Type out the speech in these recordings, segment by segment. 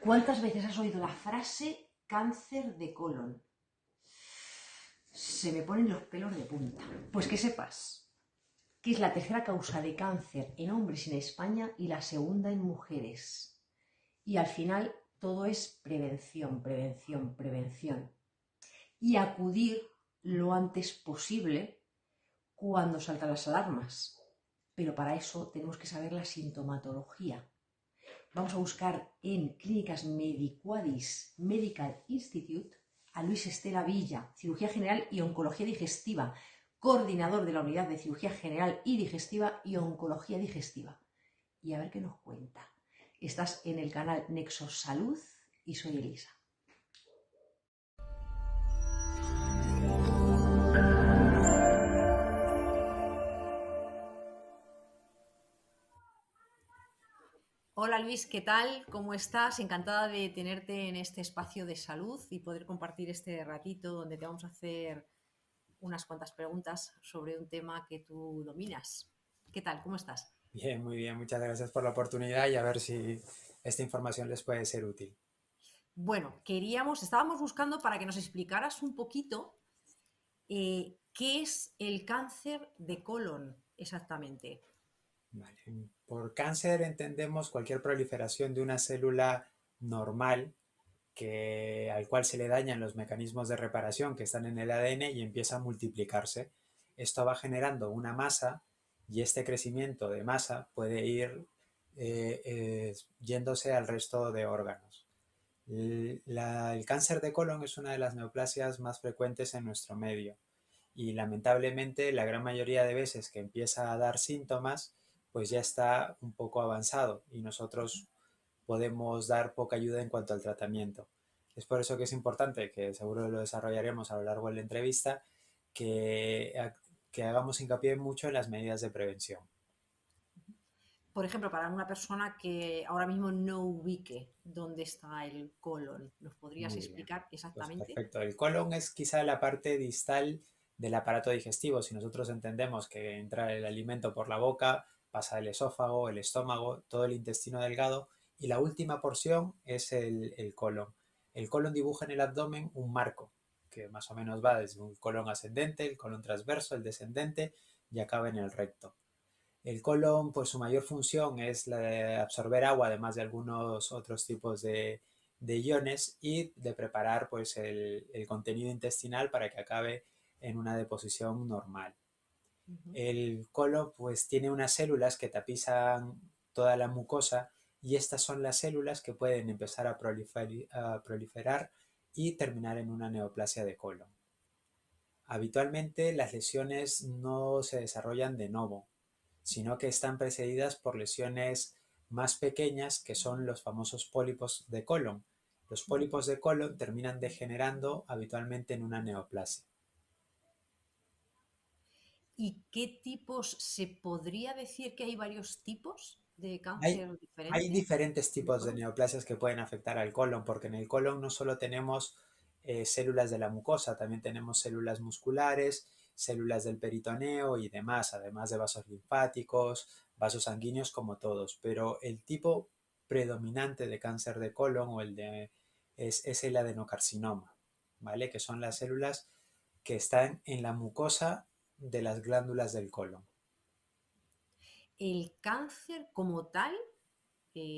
¿Cuántas veces has oído la frase cáncer de colon? Se me ponen los pelos de punta. Pues que sepas que es la tercera causa de cáncer en hombres en España y la segunda en mujeres. Y al final todo es prevención, prevención, prevención. Y acudir lo antes posible cuando saltan las alarmas. Pero para eso tenemos que saber la sintomatología. Vamos a buscar en Clínicas Mediquadis Medical Institute a Luis Estela Villa, cirugía general y oncología digestiva, coordinador de la unidad de cirugía general y digestiva y oncología digestiva. Y a ver qué nos cuenta. Estás en el canal Nexos Salud y soy Elisa. Hola Luis, ¿qué tal? ¿Cómo estás? Encantada de tenerte en este espacio de salud y poder compartir este ratito donde te vamos a hacer unas cuantas preguntas sobre un tema que tú dominas. ¿Qué tal? ¿Cómo estás? Bien, muy bien. Muchas gracias por la oportunidad y a ver si esta información les puede ser útil. Bueno, estábamos buscando para que nos explicaras un poquito qué es el cáncer de colon exactamente. Vale. Por cáncer entendemos cualquier proliferación de una célula normal al cual se le dañan los mecanismos de reparación que están en el ADN y empieza a multiplicarse. Esto va generando una masa y este crecimiento de masa puede ir yéndose al resto de órganos. El cáncer de colon es una de las neoplasias más frecuentes en nuestro medio y lamentablemente la gran mayoría de veces que empieza a dar síntomas pues ya está un poco avanzado y nosotros podemos dar poca ayuda en cuanto al tratamiento. Es por eso que es importante, que seguro lo desarrollaremos a lo largo de la entrevista, que, que hagamos hincapié mucho en las medidas de prevención. Por ejemplo, para una persona que ahora mismo no ubique dónde está el colon, ¿nos podrías Muy bien, explicar pues exactamente? perfecto. El colon es quizá la parte distal del aparato digestivo. Si nosotros entendemos que entra el alimento por la boca, pasa el esófago, el estómago, todo el intestino delgado y la última porción es el colon. El colon dibuja en el abdomen un marco que más o menos va desde un colon ascendente, el colon transverso, el descendente y acaba en el recto. El colon, pues su mayor función es la de absorber agua, además de algunos otros tipos de iones y de preparar pues el contenido intestinal para que acabe en una deposición normal. Ujú. El colon pues tiene unas células que tapizan toda la mucosa y estas son las células que pueden empezar a proliferar y terminar en una neoplasia de colon. Habitualmente las lesiones no se desarrollan de novo, sino que están precedidas por lesiones más pequeñas que son los famosos pólipos de colon. Los pólipos de colon terminan degenerando habitualmente en una neoplasia. ¿Y qué tipos se podría decir que hay varios tipos de Hay, cáncer hay diferente diferentes de tipos de colon? neoplasias que pueden afectar al colon, porque en el colon no solo tenemos células de la mucosa, también tenemos células musculares, células del peritoneo y demás, además de vasos linfáticos, vasos sanguíneos como todos. Pero el tipo predominante de cáncer de colon es el adenocarcinoma, ¿vale? Que son las células que están en la mucosa de las glándulas del colon. El cáncer como tal,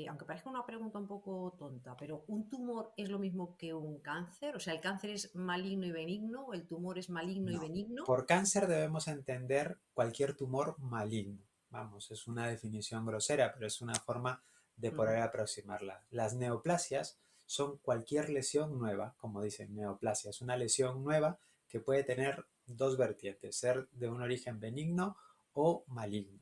aunque parezca una pregunta un poco tonta, pero ¿un tumor es lo mismo que un cáncer? O sea, ¿el cáncer es maligno y benigno? ¿O el tumor es maligno y No. benigno? Por cáncer debemos entender cualquier tumor maligno. Vamos, es una definición grosera, pero es una forma de Ujú. poder aproximarla. Las neoplasias son cualquier lesión nueva, como dicen, neoplasia. Es una lesión nueva que puede tener dos vertientes, ser de un origen benigno o maligno.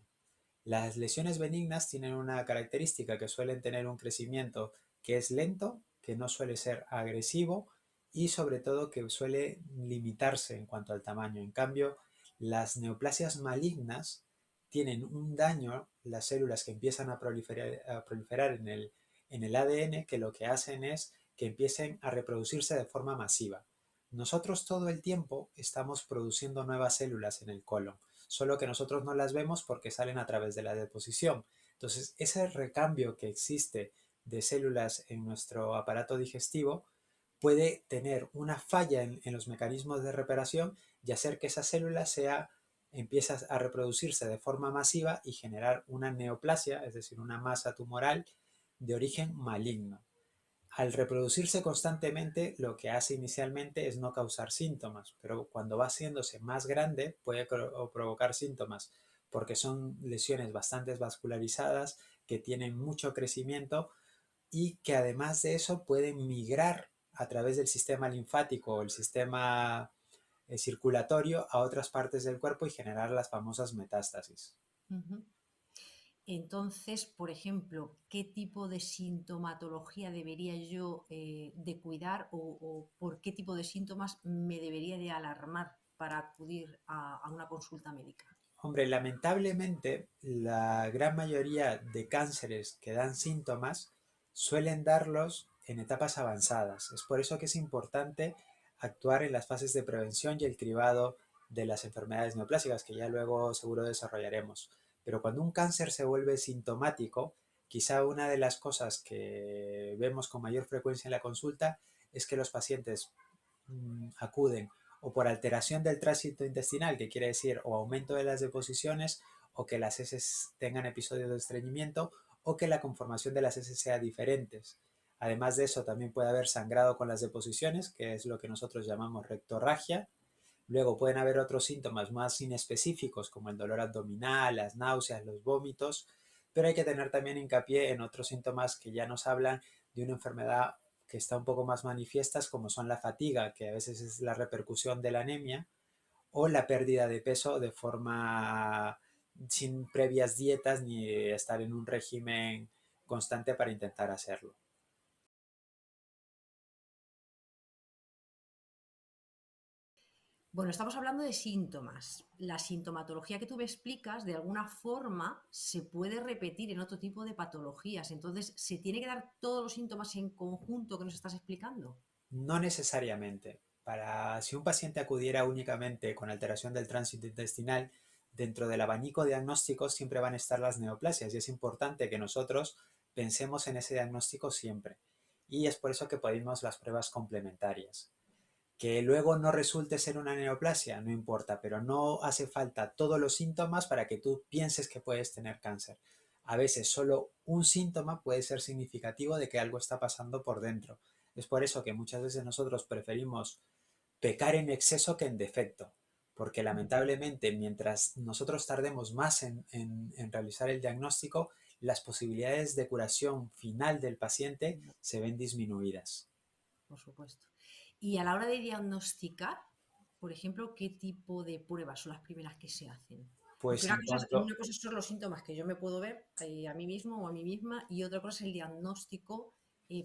Las lesiones benignas tienen una característica que suelen tener un crecimiento que es lento, que no suele ser agresivo y sobre todo que suele limitarse en cuanto al tamaño. En cambio, las neoplasias malignas tienen un daño, las células que empiezan a proliferar en el ADN, que lo que hacen es que empiecen a reproducirse de forma masiva. Nosotros todo el tiempo estamos produciendo nuevas células en el colon, solo que nosotros no las vemos porque salen a través de la deposición. Entonces, ese recambio que existe de células en nuestro aparato digestivo, puede tener una falla en los mecanismos de reparación y hacer que esa célula empiece a reproducirse de forma masiva y generar una neoplasia, es decir, una masa tumoral de origen maligno. Al reproducirse constantemente, lo que hace inicialmente es no causar síntomas, pero cuando va haciéndose más grande puede provocar síntomas, porque son lesiones bastante vascularizadas, que tienen mucho crecimiento y que además de eso pueden migrar a través del sistema linfático o el sistema circulatorio a otras partes del cuerpo y generar las famosas metástasis. Ujú. Entonces, por ejemplo, ¿qué tipo de sintomatología debería yo de cuidar o por qué tipo de síntomas me debería de alarmar para acudir a una consulta médica? Hombre, lamentablemente la gran mayoría de cánceres que dan síntomas suelen darlos en etapas avanzadas. Es por eso que es importante actuar en las fases de prevención y el cribado de las enfermedades neoplásicas, que ya luego seguro desarrollaremos. Pero cuando un cáncer se vuelve sintomático, quizá una de las cosas que vemos con mayor frecuencia en la consulta es que los pacientes acuden o por alteración del tránsito intestinal, que quiere decir o aumento de las deposiciones, o que las heces tengan episodios de estreñimiento, o que la conformación de las heces sea diferentes. Además de eso, también puede haber sangrado con las deposiciones, que es lo que nosotros llamamos rectorragia. Luego pueden haber otros síntomas más inespecíficos, como el dolor abdominal, las náuseas, los vómitos, pero hay que tener también hincapié en otros síntomas que ya nos hablan de una enfermedad que está un poco más manifiestas, como son la fatiga, que a veces es la repercusión de la anemia, o la pérdida de peso de forma sin previas dietas ni estar en un régimen constante para intentar hacerlo. Bueno, estamos hablando de síntomas. La sintomatología que tú me explicas, de alguna forma, se puede repetir en otro tipo de patologías. Entonces, ¿se tiene que dar todos los síntomas en conjunto que nos estás explicando? No necesariamente. Si un paciente acudiera únicamente con alteración del tránsito intestinal, dentro del abanico diagnóstico siempre van a estar las neoplasias y es importante que nosotros pensemos en ese diagnóstico siempre. Y es por eso que pedimos las pruebas complementarias. Que luego no resulte ser una neoplasia, no importa, pero no hace falta todos los síntomas para que tú pienses que puedes tener cáncer. A veces solo un síntoma puede ser significativo de que algo está pasando por dentro. Es por eso que muchas veces nosotros preferimos pecar en exceso que en defecto, porque lamentablemente mientras nosotros tardemos más en realizar el diagnóstico, las posibilidades de curación final del paciente se ven disminuidas. Por supuesto. Y a la hora de diagnosticar, por ejemplo, ¿qué tipo de pruebas son las primeras que se hacen? Porque Pues en cuanto, una cosa son los síntomas que yo me puedo ver a mí mismo o a mí misma y otra cosa es el diagnóstico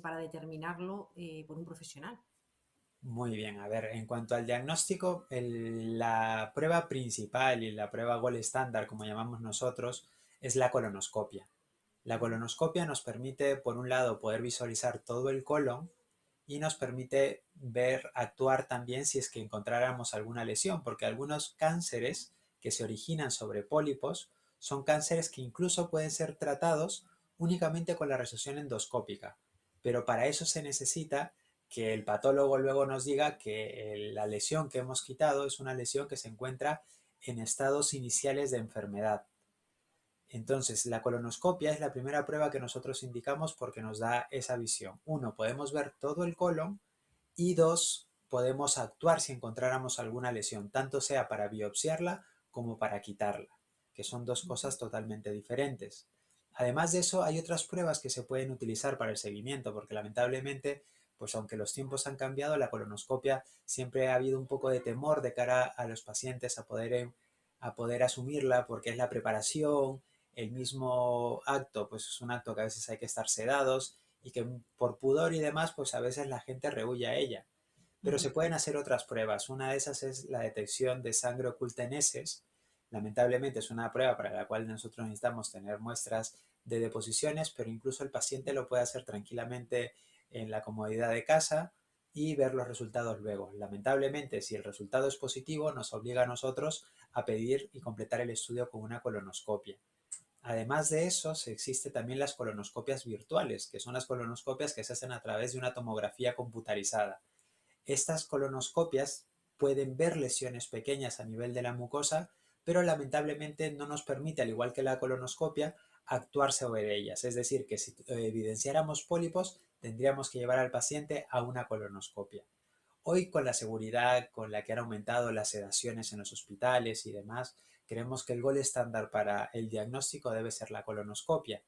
para determinarlo por un profesional. Muy bien, a ver, en cuanto al diagnóstico, la prueba principal y la prueba gol estándar, como llamamos nosotros, es la colonoscopia. La Ujú. colonoscopia nos permite, por un lado, poder visualizar todo el colon y nos permite ver, actuar también si es que encontráramos alguna lesión, porque algunos cánceres que se originan sobre pólipos son cánceres que incluso pueden ser tratados únicamente con la resección endoscópica, pero para eso se necesita que el patólogo luego nos diga que la lesión que hemos quitado es una lesión que se encuentra en estados iniciales de enfermedad. Entonces, la colonoscopia es la primera prueba que nosotros indicamos porque nos da esa visión. Uno, podemos ver todo el colon y dos, podemos actuar si encontráramos alguna lesión, tanto sea para biopsiarla como para quitarla, que son dos cosas totalmente diferentes. Además de eso, hay otras pruebas que se pueden utilizar para el seguimiento, porque lamentablemente, pues aunque los tiempos han cambiado, la colonoscopia siempre ha habido un poco de temor de cara a los pacientes a poder asumirla, porque es la preparación, el mismo acto, pues es un acto que a veces hay que estar sedados y que por pudor y demás, pues a veces la gente rehúye a ella. Pero se Ujú. pueden hacer otras pruebas. Una de esas es la detección de sangre oculta en heces. Lamentablemente es una prueba para la cual nosotros necesitamos tener muestras de deposiciones, pero incluso el paciente lo puede hacer tranquilamente en la comodidad de casa y ver los resultados luego. Lamentablemente, si el resultado es positivo, nos obliga a nosotros a pedir y completar el estudio con una colonoscopia. Además de eso, existen también las colonoscopias virtuales, que son las colonoscopias que se hacen a través de una tomografía computarizada. Estas colonoscopias pueden ver lesiones pequeñas a nivel de la mucosa, pero lamentablemente no nos permite, al igual que la colonoscopia, actuar sobre ellas. Es decir, que si evidenciáramos pólipos, tendríamos que llevar al paciente a una colonoscopia. Hoy, con la seguridad con la que han aumentado las sedaciones en los hospitales y demás, creemos que el gol estándar para el diagnóstico debe ser la colonoscopia.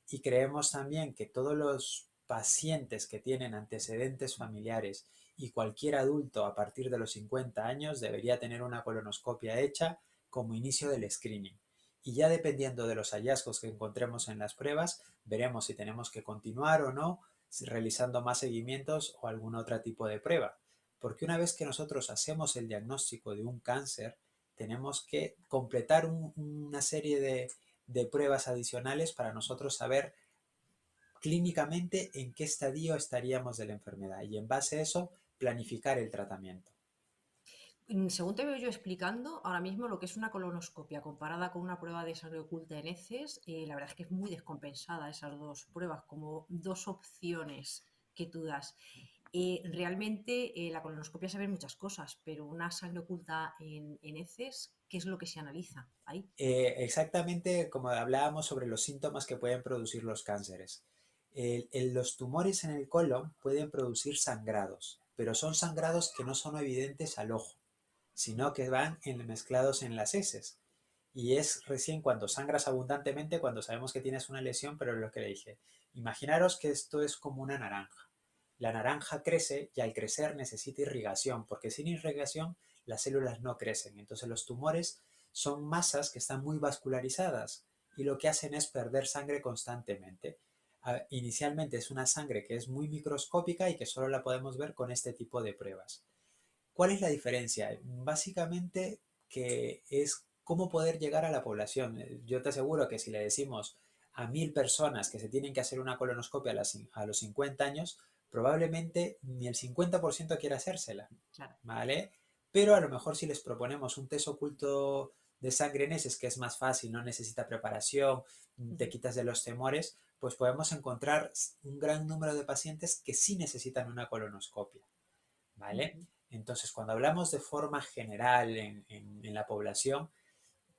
Y creemos también que todos los pacientes que tienen antecedentes familiares y cualquier adulto a partir de los 50 años debería tener una colonoscopia hecha como inicio del screening. Y ya dependiendo de los hallazgos que encontremos en las pruebas, veremos si tenemos que continuar o no realizando más seguimientos o algún otro tipo de prueba. Porque una vez que nosotros hacemos el diagnóstico de un cáncer, tenemos que completar una serie de pruebas adicionales para nosotros saber clínicamente en qué estadio estaríamos de la enfermedad y en base a eso planificar el tratamiento. Según te veo yo explicando, ahora mismo lo que es una colonoscopia comparada con una prueba de sangre oculta en heces, la verdad es que es muy descompensada esas dos pruebas, como dos opciones que tú das. Realmente la colonoscopia se ven muchas cosas, pero una sangre oculta en heces, ¿qué es lo que se analiza ahí? Exactamente como hablábamos sobre los síntomas que pueden producir los cánceres. Los tumores en el colon pueden producir sangrados, pero son sangrados que no son evidentes al ojo, sino que van mezclados en las heces. Y es recién cuando sangras abundantemente cuando sabemos que tienes una lesión, pero es lo que le dije. Imaginaros que esto es como una naranja. La naranja crece y al crecer necesita irrigación, porque sin irrigación las células no crecen. Entonces los tumores son masas que están muy vascularizadas y lo que hacen es perder sangre constantemente. Inicialmente es una sangre que es muy microscópica y que solo la podemos ver con este tipo de pruebas. ¿Cuál es la diferencia? Básicamente que es cómo poder llegar a la población. Yo te aseguro que si le decimos a 1000 personas que se tienen que hacer una colonoscopia a los 50 años, probablemente ni el 50% quiera hacérsela, Claro. ¿vale? Pero a lo mejor si les proponemos un test oculto de sangre en heces, que es más fácil, no necesita preparación, te quitas de los temores, pues podemos encontrar un gran número de pacientes que sí necesitan una colonoscopia, ¿vale? Entonces, cuando hablamos de forma general en la población,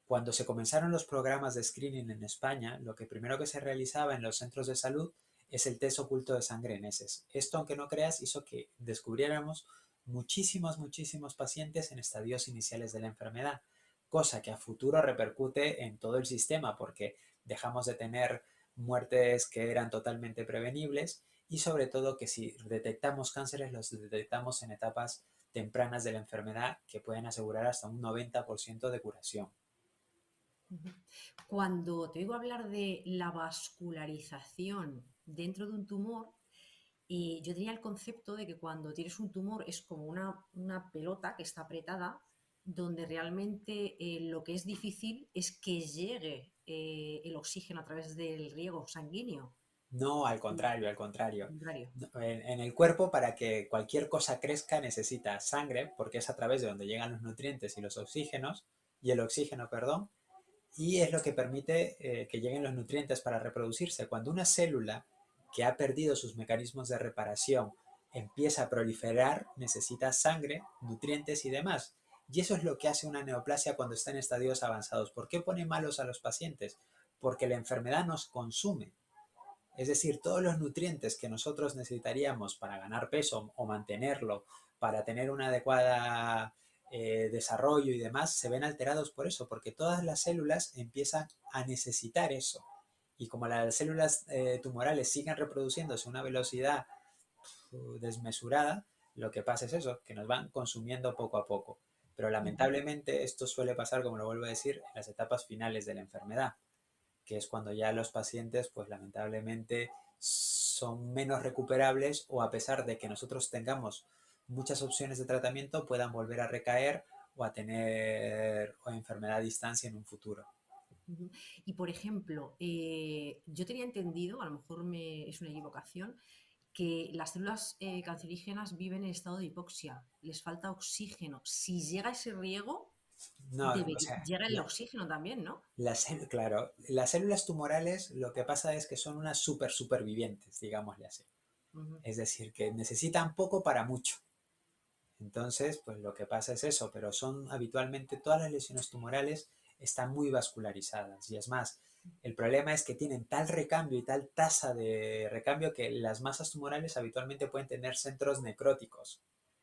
cuando se comenzaron los programas de screening en España, lo que primero que se realizaba en los centros de salud es el test oculto de sangre en heces. Esto, aunque no creas, hizo que descubriéramos muchísimos pacientes en estadios iniciales de la enfermedad, cosa que a futuro repercute en todo el sistema porque dejamos de tener muertes que eran totalmente prevenibles y sobre todo que si detectamos cánceres los detectamos en etapas tempranas de la enfermedad que pueden asegurar hasta un 90% de curación. Cuando te oigo hablar de la vascularización dentro de un tumor, yo tenía el concepto de que cuando tienes un tumor es como una pelota que está apretada, donde realmente lo que es difícil es que llegue el oxígeno a través del riego sanguíneo. No, al Y contrario, al al contrario. contrario. En el cuerpo, para que cualquier cosa crezca, necesita sangre, porque es a través de donde llegan los nutrientes y los oxígenos, y el oxígeno, perdón, y es lo que permite que lleguen los nutrientes para reproducirse. Cuando una célula que ha perdido sus mecanismos de reparación empieza a proliferar, necesita sangre, nutrientes y demás. Y eso es lo que hace una neoplasia cuando está en estadios avanzados. ¿Por qué pone malos a los pacientes? Porque la enfermedad nos consume. Es decir, todos los nutrientes que nosotros necesitaríamos para ganar peso o mantenerlo, para tener un adecuado desarrollo y demás, se ven alterados por eso, porque todas las células empiezan a necesitar eso. Y como las células tumorales siguen reproduciéndose a una velocidad desmesurada, lo que pasa es eso, que nos van consumiendo poco a poco. Pero lamentablemente esto suele pasar, como lo vuelvo a decir, en las etapas finales de la enfermedad, que es cuando ya los pacientes, pues lamentablemente, son menos recuperables o a pesar de que nosotros tengamos muchas opciones de tratamiento, puedan volver a recaer o a tener enfermedad a distancia en un futuro. Y por ejemplo, yo tenía entendido, a lo mejor es una equivocación, que las células cancerígenas viven en estado de hipoxia, les falta oxígeno. Si llega ese riego, No, o sea, Llega el oxígeno también, ¿no? claro, las células tumorales lo que pasa es que son unas supervivientes, digámosle así. Ujú. Es decir, que necesitan poco para mucho. Entonces, pues lo que pasa es eso, pero son habitualmente todas las lesiones tumorales están muy vascularizadas y es más, el problema es que tienen tal recambio y tal tasa de recambio que las masas tumorales habitualmente pueden tener centros necróticos,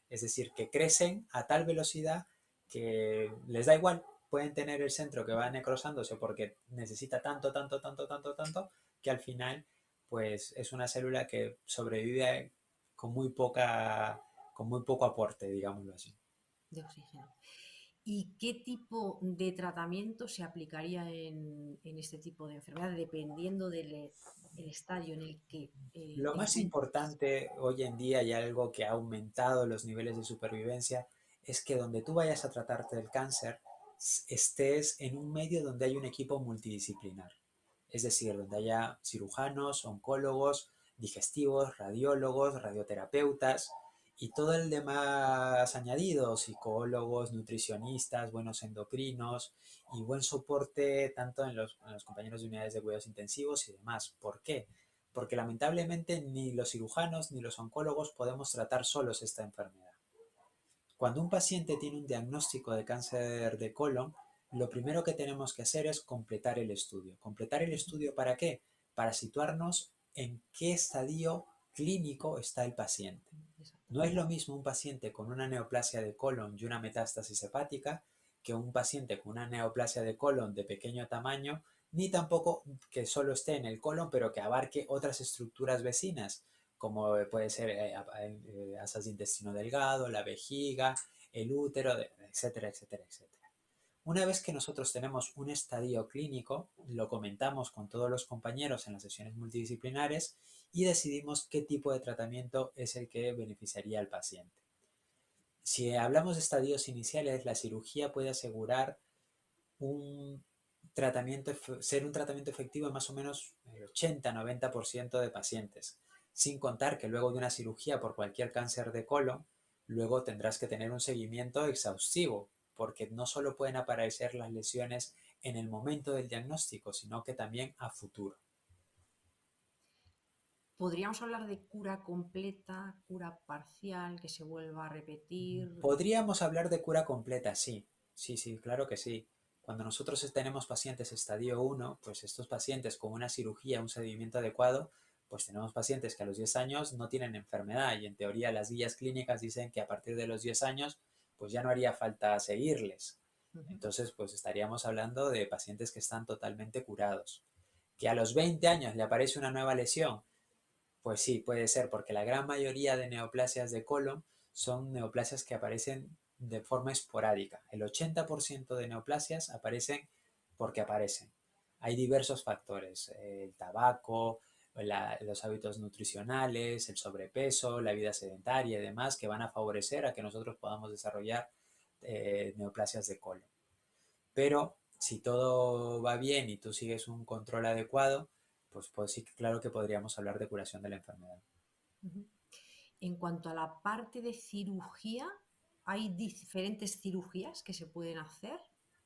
es decir, que crecen a tal velocidad que les da igual, pueden tener el centro que va necrosándose porque necesita tanto, tanto, tanto, tanto, tanto, que al final pues es una célula que sobrevive con muy poca con muy poco aporte, digámoslo así. De oxígeno. ¿Y qué tipo de tratamiento se aplicaría en este tipo de enfermedad, dependiendo del el estadio en el que Lo más encuentres? importante hoy en día y algo que ha aumentado los niveles de supervivencia es que donde tú vayas a tratarte del cáncer estés en un medio donde hay un equipo multidisciplinar. Es decir, donde haya cirujanos, oncólogos, digestivos, radiólogos, radioterapeutas y todo el demás añadido, psicólogos, nutricionistas, buenos endocrinos y buen soporte tanto en los compañeros de unidades de cuidados intensivos y demás. ¿Por qué? Porque lamentablemente ni los cirujanos ni los oncólogos podemos tratar solos esta enfermedad. Cuando un paciente tiene un diagnóstico de cáncer de colon, lo primero que tenemos que hacer es completar el estudio. ¿Completar el estudio para qué? Para situarnos en qué estadio clínico está el paciente. Exacto. No es lo mismo un paciente con una neoplasia de colon y una metástasis hepática que un paciente con una neoplasia de colon de pequeño tamaño, ni tampoco que solo esté en el colon, pero que abarque otras estructuras vecinas, como puede ser asas de intestino delgado, la vejiga, el útero, etcétera, etcétera, etcétera. Una vez que nosotros tenemos un estadio clínico, lo comentamos con todos los compañeros en las sesiones multidisciplinares y decidimos qué tipo de tratamiento es el que beneficiaría al paciente. Si hablamos de estadios iniciales, la cirugía puede asegurar un ser un tratamiento efectivo en más o menos el 80-90% de pacientes, sin contar que luego de una cirugía por cualquier cáncer de colon, luego tendrás que tener un seguimiento exhaustivo, porque no solo pueden aparecer las lesiones en el momento del diagnóstico, sino que también a futuro. ¿Podríamos hablar de cura completa, cura parcial, que se vuelva a repetir? Podríamos hablar de cura completa, sí. Sí, sí, claro que sí. Cuando nosotros tenemos pacientes estadio 1, pues estos pacientes con una cirugía, un seguimiento adecuado, pues tenemos pacientes que a los 10 años no tienen enfermedad y en teoría las guías clínicas dicen que a partir de los 10 años pues ya no haría falta seguirles. Ujú. Entonces pues estaríamos hablando de pacientes que están totalmente curados. Que a los 20 años le aparece una nueva lesión, pues sí, puede ser, porque la gran mayoría de neoplasias de colon son neoplasias que aparecen de forma esporádica. El 80% de neoplasias aparecen porque aparecen. Hay diversos factores, el tabaco, los hábitos nutricionales, el sobrepeso, la vida sedentaria y demás, que van a favorecer a que nosotros podamos desarrollar neoplasias de colon. Pero si todo va bien y tú sigues un control adecuado, pues sí, claro que podríamos hablar de curación de la enfermedad. Ujú. En cuanto a la parte de cirugía, ¿hay diferentes cirugías que se pueden hacer?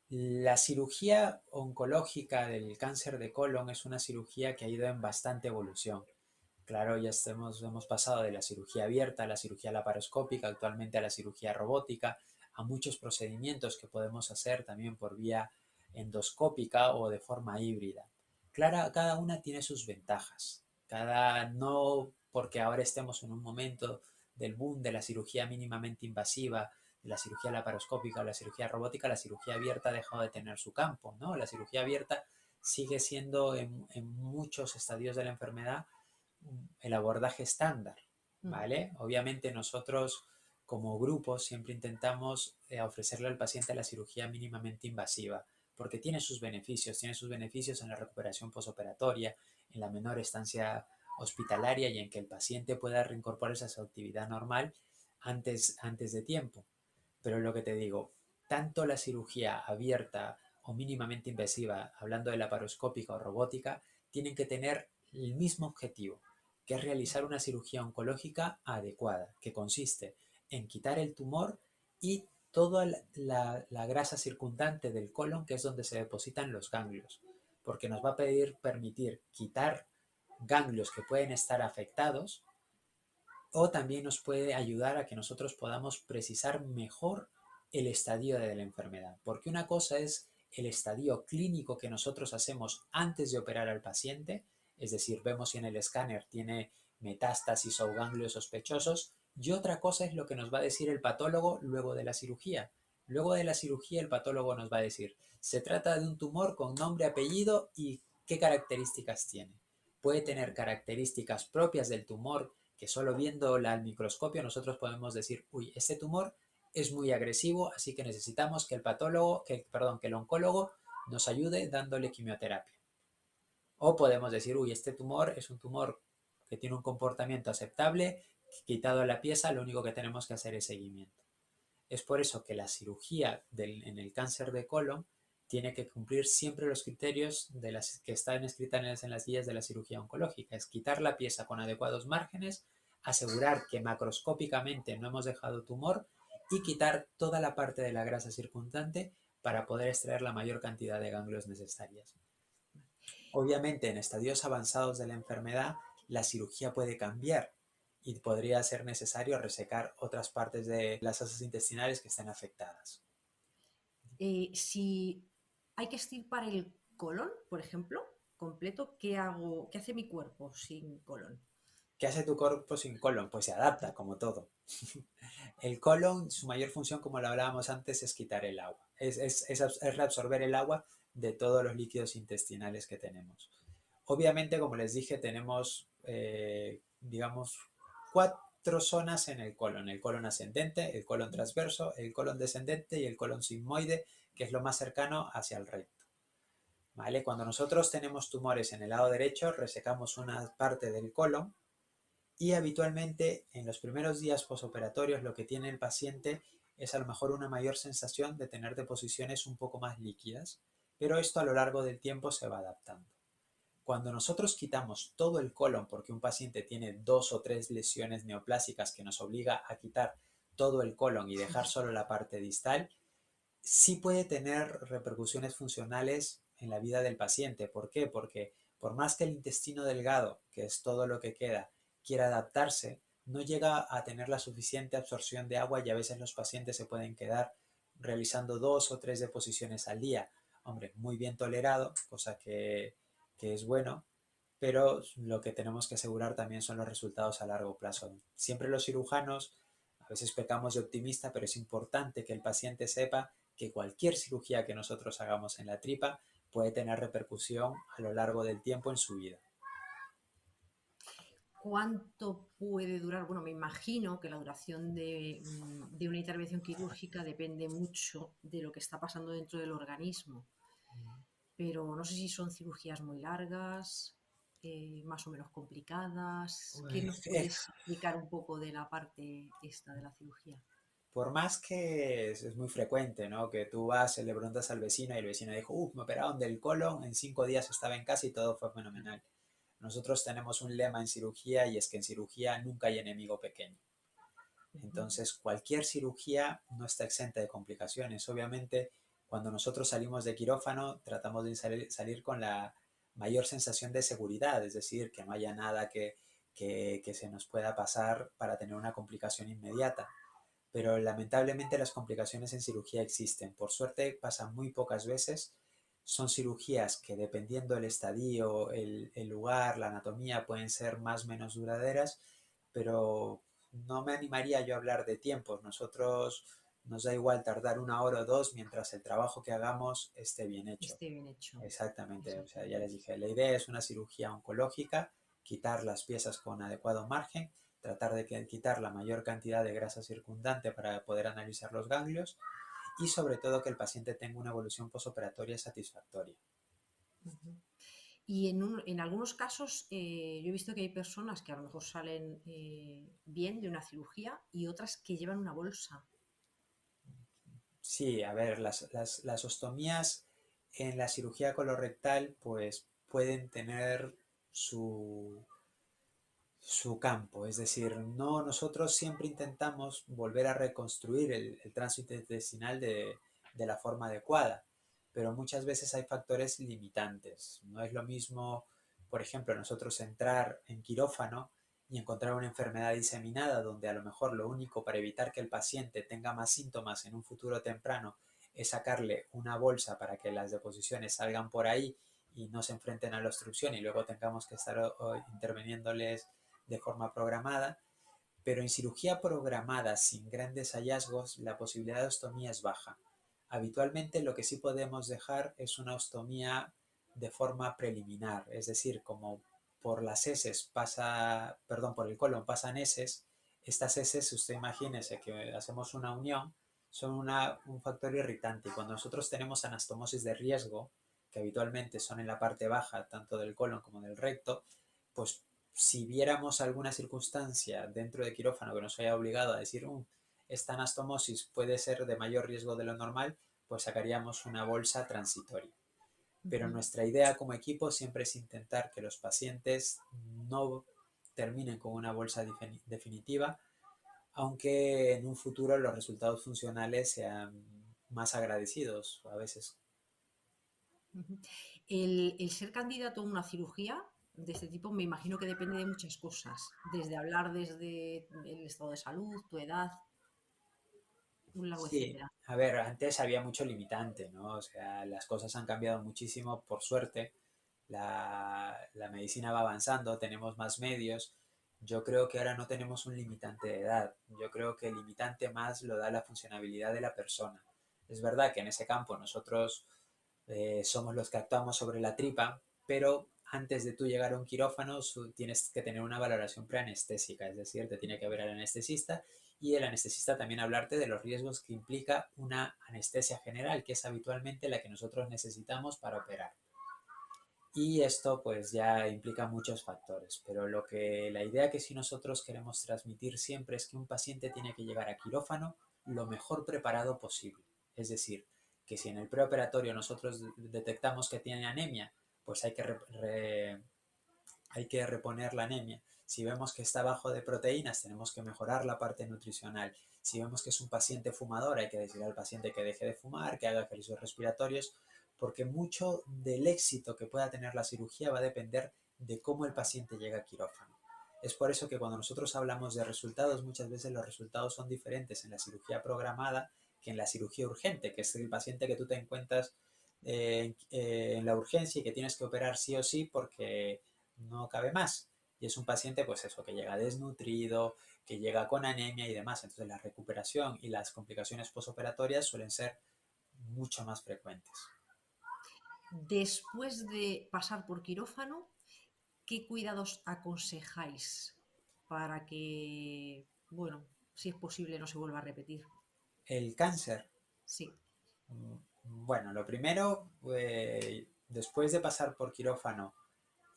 La cirugía oncológica del cáncer de colon es una cirugía que ha ido en bastante evolución. Claro, hemos pasado de la cirugía abierta a la cirugía laparoscópica, actualmente a la cirugía robótica, a muchos procedimientos que podemos hacer también por vía endoscópica o de forma híbrida. Claro, cada una tiene sus ventajas. No porque ahora estemos en un momento del boom de la cirugía mínimamente invasiva, de la cirugía laparoscópica o la cirugía robótica, la cirugía abierta ha dejado de tener su campo, ¿no? La cirugía abierta sigue siendo en muchos estadios de la enfermedad el abordaje estándar, Ujú. ¿vale? Obviamente nosotros como grupo siempre intentamos ofrecerle al paciente la cirugía mínimamente invasiva, porque tiene sus beneficios en la recuperación posoperatoria, en la menor estancia hospitalaria y en que el paciente pueda reincorporarse a su actividad normal antes de tiempo. Pero lo que te digo, tanto la cirugía abierta o mínimamente invasiva, hablando de laparoscópica o robótica, tienen que tener el mismo objetivo, que es realizar una cirugía oncológica adecuada, que consiste en quitar el tumor y toda la grasa circundante del colon, que es donde se depositan los ganglios, porque nos va a permitir quitar ganglios que pueden estar afectados, o también nos puede ayudar a que nosotros podamos precisar mejor el estadio de la enfermedad, porque una cosa es el estadio clínico que nosotros hacemos antes de operar al paciente, es decir, vemos si en el escáner tiene metástasis o ganglios sospechosos, y otra cosa es lo que nos va a decir el patólogo luego de la cirugía. Luego de la cirugía el patólogo nos va a decir, se trata de un tumor con nombre, apellido y qué características tiene. Puede tener características propias del tumor que solo viéndola al microscopio nosotros podemos decir, uy, este tumor es muy agresivo, así que necesitamos que el oncólogo nos ayude dándole quimioterapia. O podemos decir, uy, este tumor es un tumor que tiene un comportamiento aceptable, quitado la pieza, lo único que tenemos que hacer es seguimiento. Es por eso que la cirugía en el cáncer de colon tiene que cumplir siempre los criterios que están escritas en las guías de la cirugía oncológica. Es quitar la pieza con adecuados márgenes, asegurar que macroscópicamente no hemos dejado tumor y quitar toda la parte de la grasa circundante para poder extraer la mayor cantidad de ganglios necesarias. Obviamente, en estadios avanzados de la enfermedad, la cirugía puede cambiar y podría ser necesario resecar otras partes de las asas intestinales que estén afectadas. Si hay que extirpar el colon, por ejemplo, completo, ¿qué hago? ¿Qué hace mi cuerpo sin colon? ¿Qué hace tu cuerpo sin colon? Pues se adapta, como todo. El colon, su mayor función, como lo hablábamos antes, es quitar el agua. Es reabsorber el agua de todos los líquidos intestinales que tenemos. Obviamente, como les dije, tenemos, digamos, 4 zonas en el colon ascendente, el colon transverso, el colon descendente y el colon sigmoide, que es lo más cercano hacia el recto. ¿Vale? Cuando nosotros tenemos tumores en el lado derecho, resecamos una parte del colon y habitualmente en los primeros días posoperatorios lo que tiene el paciente es a lo mejor una mayor sensación de tener deposiciones un poco más líquidas, pero esto a lo largo del tiempo se va adaptando. Cuando nosotros quitamos todo el colon porque un paciente tiene 2 o 3 lesiones neoplásicas que nos obliga a quitar todo el colon y dejar solo la parte distal, sí puede tener repercusiones funcionales en la vida del paciente. ¿Por qué? Porque por más que el intestino delgado, que es todo lo que queda, quiera adaptarse, no llega a tener la suficiente absorción de agua y a veces los pacientes se pueden quedar realizando 2 o 3 deposiciones al día. Hombre, muy bien tolerado, cosa que es bueno, pero lo que tenemos que asegurar también son los resultados a largo plazo. Siempre los cirujanos, a veces pecamos de optimista, pero es importante que el paciente sepa que cualquier cirugía que nosotros hagamos en la tripa puede tener repercusión a lo largo del tiempo en su vida. ¿Cuánto puede durar? Bueno, me imagino que la duración de una intervención quirúrgica depende mucho de lo que está pasando dentro del organismo, pero no sé si son cirugías muy largas, más o menos complicadas. ¿Qué nos puedes explicar un poco de la parte esta de la cirugía? Por más que es muy frecuente, ¿no? Que tú vas, le preguntas al vecino y el vecino dijo, me operaron del colon, en 5 días estaba en casa y todo fue fenomenal. Nosotros tenemos un lema en cirugía y es que en cirugía nunca hay enemigo pequeño. Entonces, cualquier cirugía no está exenta de complicaciones. Obviamente, cuando nosotros salimos de quirófano, tratamos de salir con la mayor sensación de seguridad, es decir, que no haya nada que se nos pueda pasar para tener una complicación inmediata. Pero lamentablemente las complicaciones en cirugía existen. Por suerte pasan muy pocas veces. Son cirugías que dependiendo del estadio, el lugar, la anatomía, pueden ser más o menos duraderas, pero no me animaría yo a hablar de tiempos. Nosotros nos da igual tardar 1 hora o 2 mientras el trabajo que hagamos esté bien hecho. Esté bien hecho. Exactamente, o sea, ya les Exactamente. dije, la idea es una cirugía oncológica, quitar las piezas con adecuado margen, tratar de quitar la mayor cantidad de grasa circundante para poder analizar los ganglios y sobre todo que el paciente tenga una evolución posoperatoria satisfactoria. Ujú. Y en algunos casos yo he visto que hay personas que a lo mejor salen bien de una cirugía y otras que llevan una bolsa. Sí, a ver, las ostomías en la cirugía colorectal pues pueden tener su, su campo. Es decir, no, nosotros siempre intentamos volver a reconstruir el tránsito intestinal de la forma adecuada, pero muchas veces hay factores limitantes. No es lo mismo, por ejemplo, nosotros entrar en quirófano y encontrar una enfermedad diseminada donde a lo mejor lo único para evitar que el paciente tenga más síntomas en un futuro temprano es sacarle una bolsa para que las deposiciones salgan por ahí y no se enfrenten a la obstrucción y luego tengamos que estar interviniéndoles de forma programada, pero en cirugía programada sin grandes hallazgos la posibilidad de ostomía es baja. Habitualmente lo que sí podemos dejar es una ostomía de forma preliminar, es decir, como por las heces pasa, perdón, por el colon pasan heces, estas heces, usted imagínese que hacemos una unión, son un factor irritante y cuando nosotros tenemos anastomosis de riesgo, que habitualmente son en la parte baja, tanto del colon como del recto, pues si viéramos alguna circunstancia dentro de quirófano que nos haya obligado a decir, esta anastomosis puede ser de mayor riesgo de lo normal, pues sacaríamos una bolsa transitoria. Pero Ujú. nuestra idea como equipo siempre es intentar que los pacientes no terminen con una bolsa definitiva, aunque en un futuro los resultados funcionales sean más agradecidos a veces. Ujú. El ser candidato a una cirugía de este tipo me imagino que depende de muchas cosas, desde hablar desde el estado de salud, tu edad, un largo Sí, etcétera. a ver, antes había mucho limitante, ¿no? O sea, las cosas han cambiado muchísimo, por suerte. La medicina va avanzando, tenemos más medios. Yo creo que ahora no tenemos un limitante de edad. Yo creo que el limitante más lo da la funcionabilidad de la persona. Es verdad que en ese campo nosotros somos los que actuamos sobre la tripa, pero antes de tú llegar a un quirófano tienes que tener una valoración preanestésica, es decir, te tiene que ver el anestesista y el anestesista también hablarte de los riesgos que implica una anestesia general, que es habitualmente la que nosotros necesitamos para operar. Y esto pues ya implica muchos factores, pero la idea que sí nosotros queremos transmitir siempre es que un paciente tiene que llegar a quirófano lo mejor preparado posible. Es decir, que si en el preoperatorio nosotros detectamos que tiene anemia, pues hay que reponer la anemia. Si vemos que está bajo de proteínas, tenemos que mejorar la parte nutricional. Si vemos que es un paciente fumador, hay que decir al paciente que deje de fumar, que haga ejercicios respiratorios, porque mucho del éxito que pueda tener la cirugía va a depender de cómo el paciente llega a quirófano. Es por eso que cuando nosotros hablamos de resultados, muchas veces los resultados son diferentes en la cirugía programada que en la cirugía urgente, que es el paciente que tú te encuentras en la urgencia y que tienes que operar sí o sí porque no cabe más. Y es un paciente, pues eso, que llega desnutrido, que llega con anemia y demás. Entonces la recuperación y las complicaciones posoperatorias suelen ser mucho más frecuentes. Después de pasar por quirófano, ¿qué cuidados aconsejáis para que, bueno, si es posible, no se vuelva a repetir? El cáncer. Sí. Bueno, lo primero, después de pasar por quirófano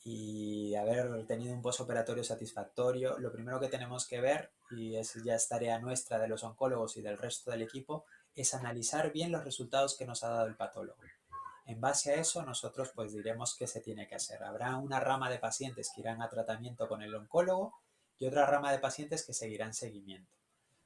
y haber tenido un posoperatorio satisfactorio, lo primero que tenemos que ver, y es ya es tarea nuestra de los oncólogos y del resto del equipo, es analizar bien los resultados que nos ha dado el patólogo. En base a eso, nosotros pues diremos qué se tiene que hacer. Habrá una rama de pacientes que irán a tratamiento con el oncólogo y otra rama de pacientes que seguirán seguimiento.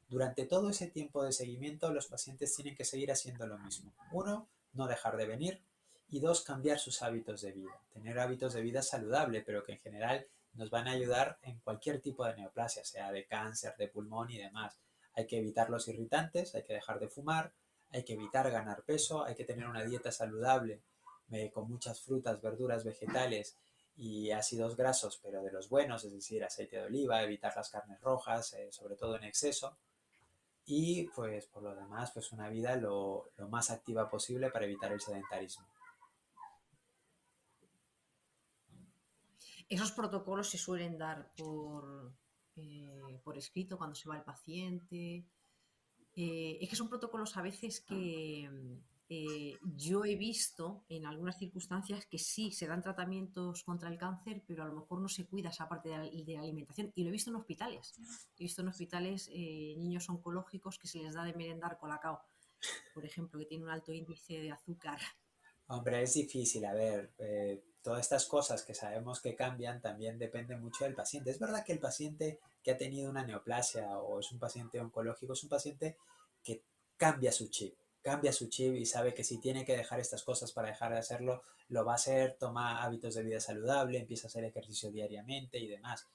Durante todo ese tiempo de seguimiento, los pacientes tienen que seguir haciendo lo mismo. Uno, no dejar de venir. Y dos, cambiar sus hábitos de vida. Tener hábitos de vida saludable, pero que en general nos van a ayudar en cualquier tipo de neoplasia, sea de cáncer, de pulmón y demás. Hay que evitar los irritantes, hay que dejar de fumar, hay que evitar ganar peso, hay que tener una dieta saludable con muchas frutas, verduras, vegetales y ácidos grasos, pero de los buenos, es decir, aceite de oliva, evitar las carnes rojas, sobre todo en exceso y pues por lo demás, pues una vida lo más activa posible para evitar el sedentarismo. Esos protocolos se suelen dar por escrito cuando se va el paciente. Es que son protocolos a veces que yo he visto en algunas circunstancias que sí se dan tratamientos contra el cáncer, pero a lo mejor no se cuida esa parte de la alimentación. Y lo he visto en hospitales. He visto en hospitales niños oncológicos que se les da de merendar colacao, por ejemplo, que tiene un alto índice de azúcar. Hombre, es difícil, a ver, todas estas cosas que sabemos que cambian también dependen mucho del paciente. Es verdad que el paciente que ha tenido una neoplasia o es un paciente oncológico es un paciente que cambia su chip, cambia su chip y sabe que si tiene que dejar estas cosas para dejar de hacerlo, lo va a hacer, toma hábitos de vida saludable, empieza a hacer ejercicio diariamente y demás.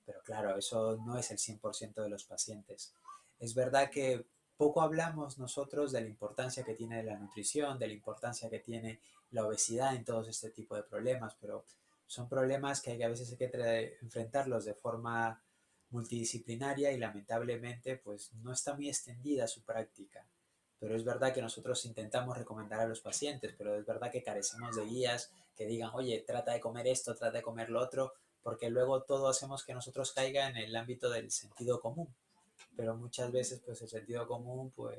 Pero claro, eso no es el 100% de los pacientes. Es verdad que poco hablamos nosotros de la importancia que tiene la nutrición, de la importancia que tiene la obesidad en todos este tipo de problemas, pero son problemas que a veces hay que enfrentarlos de forma multidisciplinaria y lamentablemente pues no está muy extendida su práctica. Pero es verdad que nosotros intentamos recomendar a los pacientes, pero es verdad que carecemos de guías que digan, oye, trata de comer esto, trata de comer lo otro, porque luego todo hacemos que nosotros caiga en el ámbito del sentido común. Pero muchas veces pues el sentido común pues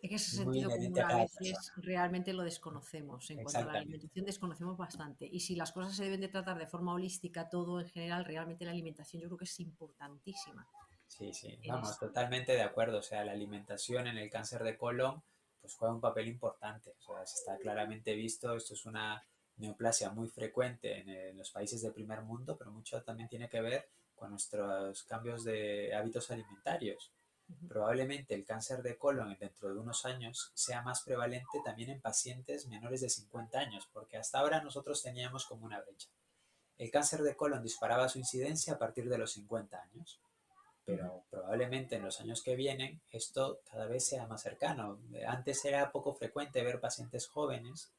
Es que ese es muy sentido inherente común a a cada veces persona. realmente lo desconocemos. En cuanto a la Exactamente. alimentación, desconocemos bastante. Y si las cosas se deben de tratar de forma holística, todo en general, realmente la alimentación yo creo que es importantísima Sí, sí, en vamos, esto. totalmente de acuerdo. O sea, la alimentación en el cáncer de colon pues juega un papel importante. O sea, se está claramente visto, esto es una neoplasia muy frecuente en los países del primer mundo, pero mucho también tiene que ver con nuestros cambios de hábitos alimentarios. Ujú. Probablemente el cáncer de colon dentro de unos años sea más prevalente también en pacientes menores de 50 años, porque hasta ahora nosotros teníamos como una brecha. El cáncer de colon disparaba su incidencia a partir de los 50 años, Ujú. pero probablemente en los años que vienen esto cada vez sea más cercano. Antes era poco frecuente ver pacientes jóvenes,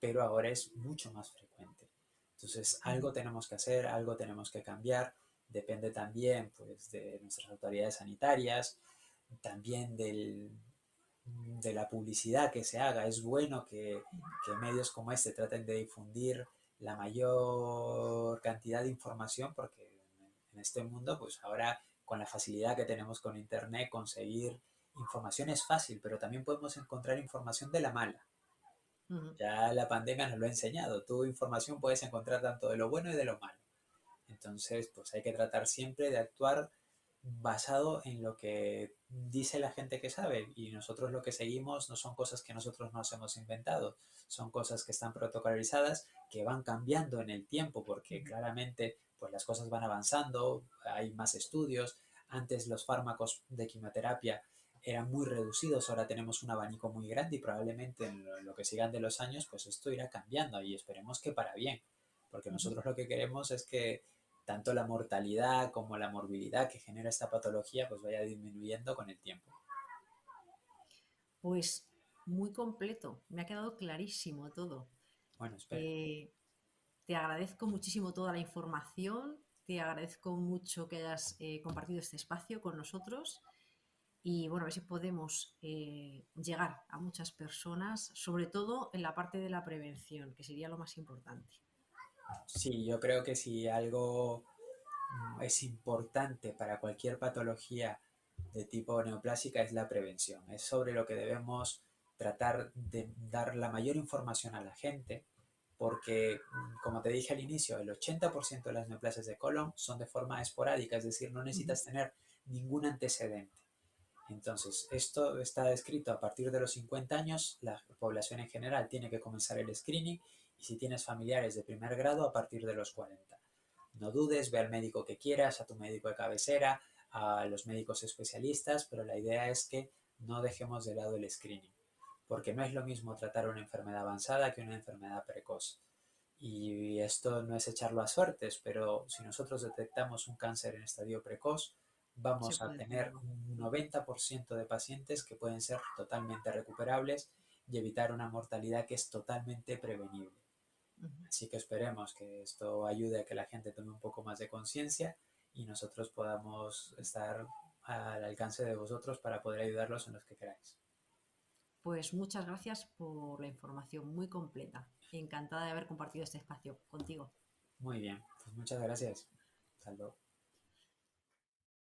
pero ahora es mucho más frecuente. Entonces, Ujú. algo tenemos que hacer, algo tenemos que cambiar. Depende también pues, de nuestras autoridades sanitarias, también de la publicidad que se haga. Es bueno que medios como este traten de difundir la mayor cantidad de información porque en este mundo, pues ahora con la facilidad que tenemos con Internet, conseguir información es fácil, pero también podemos encontrar información de la mala. Ujú. Ya la pandemia nos lo ha enseñado. Tu información puedes encontrar tanto de lo bueno y de lo malo. Entonces, pues hay que tratar siempre de actuar basado en lo que dice la gente que sabe y nosotros lo que seguimos no son cosas que nosotros nos hemos inventado, son cosas que están protocolizadas, que van cambiando en el tiempo porque Ujú. claramente pues las cosas van avanzando, hay más estudios, antes los fármacos de quimioterapia eran muy reducidos, ahora tenemos un abanico muy grande y probablemente en lo que sigan de los años pues esto irá cambiando y esperemos que para bien, porque Ujú. nosotros lo que queremos es que tanto la mortalidad como la morbilidad que genera esta patología pues vaya disminuyendo con el tiempo. Pues muy completo, me ha quedado clarísimo todo. Bueno, espero. Eh, Te agradezco muchísimo toda la información, te agradezco mucho que hayas compartido este espacio con nosotros y bueno, a ver si podemos llegar a muchas personas, sobre todo en la parte de la prevención, que sería lo más importante. Sí, yo creo que si algo es importante para cualquier patología de tipo neoplásica es la prevención. Es sobre lo que debemos tratar de dar la mayor información a la gente, porque, como te dije al inicio, el 80% de las neoplasias de colon son de forma esporádica, es decir, no Ujú. necesitas tener ningún antecedente. Entonces, esto está escrito a partir de los 50 años, la población en general tiene que comenzar el screening y si tienes familiares de primer grado a partir de los 40. No dudes, ve al médico que quieras, a tu médico de cabecera, a los médicos especialistas, pero la idea es que no dejemos de lado el screening, porque no es lo mismo tratar una enfermedad avanzada que una enfermedad precoz. Y esto no es echarlo a suertes, pero si nosotros detectamos un cáncer en estadio precoz, Se vamos a puede tener hacerlo. un 90% de pacientes que pueden ser totalmente recuperables y evitar una mortalidad que es totalmente prevenible. Ujú. Así que esperemos que esto ayude a que la gente tome un poco más de conciencia y nosotros podamos estar al alcance de vosotros para poder ayudarlos en los que queráis. Pues muchas gracias por la información muy completa. Encantada de haber compartido este espacio contigo. Muy bien, pues muchas gracias. Hasta luego.